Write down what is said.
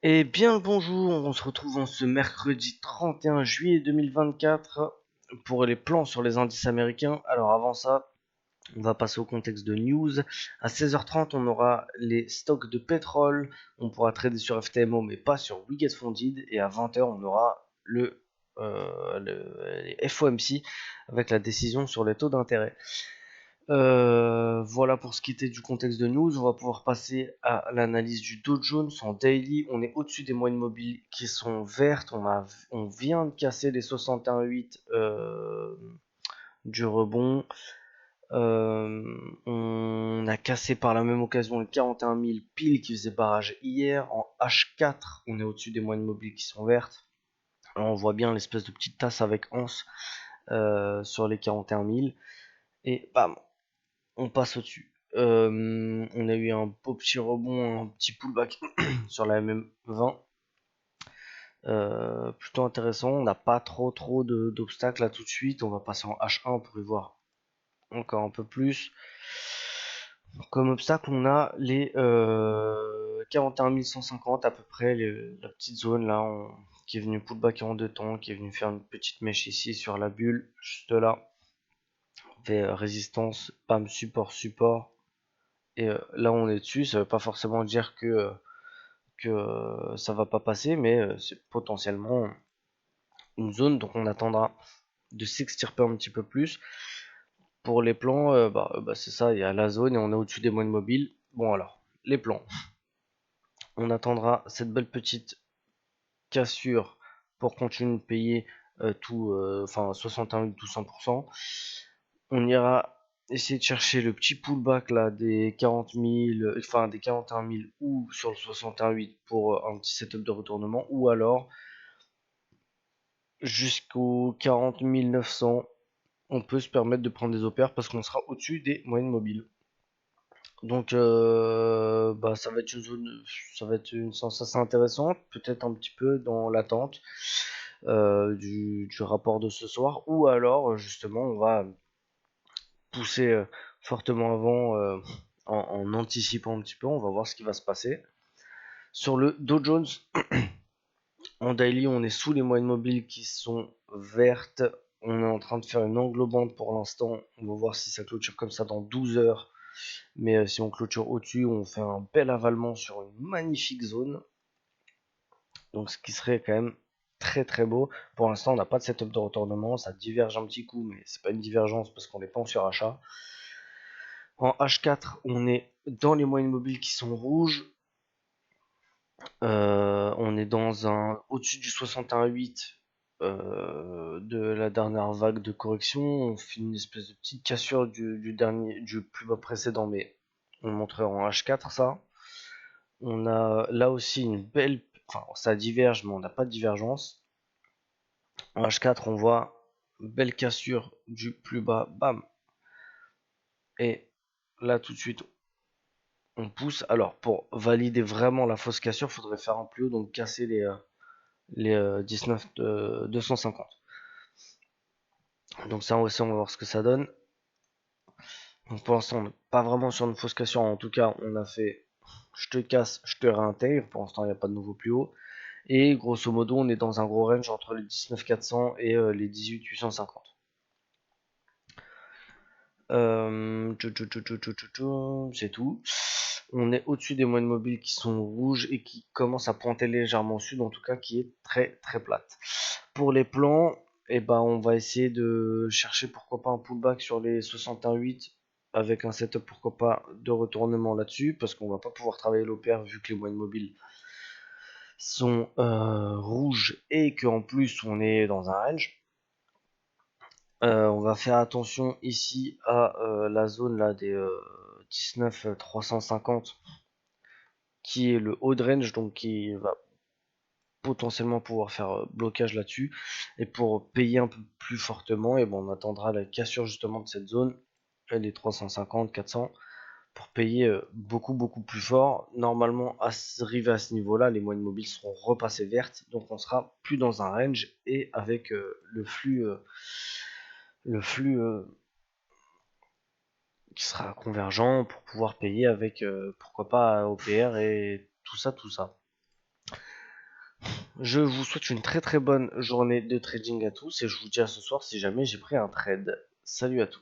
Eh bien le bonjour, on se retrouve en ce mercredi 31 juillet 2024 pour les plans sur les indices américains. Alors avant ça, on va passer au contexte de news. À 16h30, on aura les stocks de pétrole. On pourra trader sur FTMO mais pas sur We Get Funded. Et à 20h, on aura les FOMC avec la décision sur les taux d'intérêt. Voilà pour ce qui était du contexte de news. On va pouvoir passer à l'analyse du Dow Jones en daily. On est au-dessus des moyennes mobiles qui sont vertes. On vient de casser les 61,8 du rebond. On a cassé par la même occasion les 41 000 piles qui faisaient barrage hier. En H4, on est au-dessus des moyennes mobiles qui sont vertes. Alors on voit bien l'espèce de petite tasse avec anse sur les 41 000. Et bam, on passe au-dessus. On a eu un beau petit rebond, un petit pullback sur la MM20. Plutôt intéressant. On n'a pas trop d'obstacles là tout de suite. On va passer en H1 pour y voir encore un peu plus. Comme obstacle, on a les 41 150 à peu près, la petite zone là qui est venue pullback en deux temps, qui est venue faire une petite mèche ici sur la bulle, juste là. Fait résistance, pam, support, support. Et là on est dessus, ça veut pas forcément dire que ça va pas passer, mais c'est potentiellement une zone, donc on attendra de s'extirper un petit peu plus. Pour les plans, c'est ça, il y a la zone et on est au-dessus des moyennes mobiles. Bon alors, les plans. On attendra cette belle petite cassure pour continuer de payer enfin 61 ou 100%. On ira essayer de chercher le petit pullback là des 40 000, enfin des 41 000 ou sur le 61,8 pour un petit setup de retournement, ou alors jusqu'aux 40 900, on peut se permettre de prendre des opères parce qu'on sera au-dessus des moyennes mobiles. Donc ça va être une zone, ça va être une séance assez intéressante, peut-être un petit peu dans l'attente du rapport de ce soir, ou alors justement on va pousser fortement avant en anticipant un petit peu, on va voir ce qui va se passer. Sur le Dow Jones, en daily, on est sous les moyennes mobiles qui sont vertes. On est en train de faire une englobante pour l'instant. On va voir si ça clôture comme ça dans 12 heures. Mais si on clôture au-dessus, on fait un bel avalement sur une magnifique zone. Donc ce qui serait quand même très très beau. Pour l'instant, on n'a pas de setup de retournement. Ça diverge un petit coup, mais c'est pas une divergence parce qu'on n'est pas en surachat. En H4, on est dans les moyennes mobiles qui sont rouges. On est dans un au-dessus du 61,8 de la dernière vague de correction. On fait une espèce de petite cassure du plus bas précédent, mais on le montrerait en H4 ça. On a là aussi une belle, enfin ça diverge, mais on n'a pas de divergence. En H4, on voit belle cassure du plus bas, bam. Et là tout de suite, on pousse. Alors pour valider vraiment la fausse cassure, il faudrait faire un plus haut, donc casser les 19 250. Donc ça aussi, on va voir ce que ça donne. Donc pour l'instant, on n'est pas vraiment sur une fausse cassure. En tout cas, on a fait je te casse, je te réintègre. Pour l'instant, il n'y a pas de nouveau plus haut. Et grosso modo, on est dans un gros range entre les 19 400 et les 18 850. C'est tout. On est au-dessus des moyennes mobiles qui sont rouges et qui commencent à pointer légèrement au sud, en tout cas qui est très très plate. Pour les plans, on va essayer de chercher pourquoi pas un pullback sur les 61,8 avec un setup pourquoi pas de retournement là-dessus, parce qu'on va pas pouvoir travailler l'OPR vu que les moyennes mobiles sont rouges et qu'en plus on est dans un range. On va faire attention ici à la zone là des 19 350 qui est le haut de range, donc qui va potentiellement pouvoir faire blocage là-dessus. Et pour payer un peu plus fortement, on attendra la cassure justement de cette zone, les 350, 400, pour payer beaucoup plus fort. Normalement, arrivé à ce niveau-là, les moyennes mobiles seront repassées vertes, donc on sera plus dans un range et avec le flux qui sera convergent pour pouvoir payer avec pourquoi pas OPR et tout ça. Je vous souhaite une très très bonne journée de trading à tous et je vous dis à ce soir si jamais j'ai pris un trade. Salut à tous.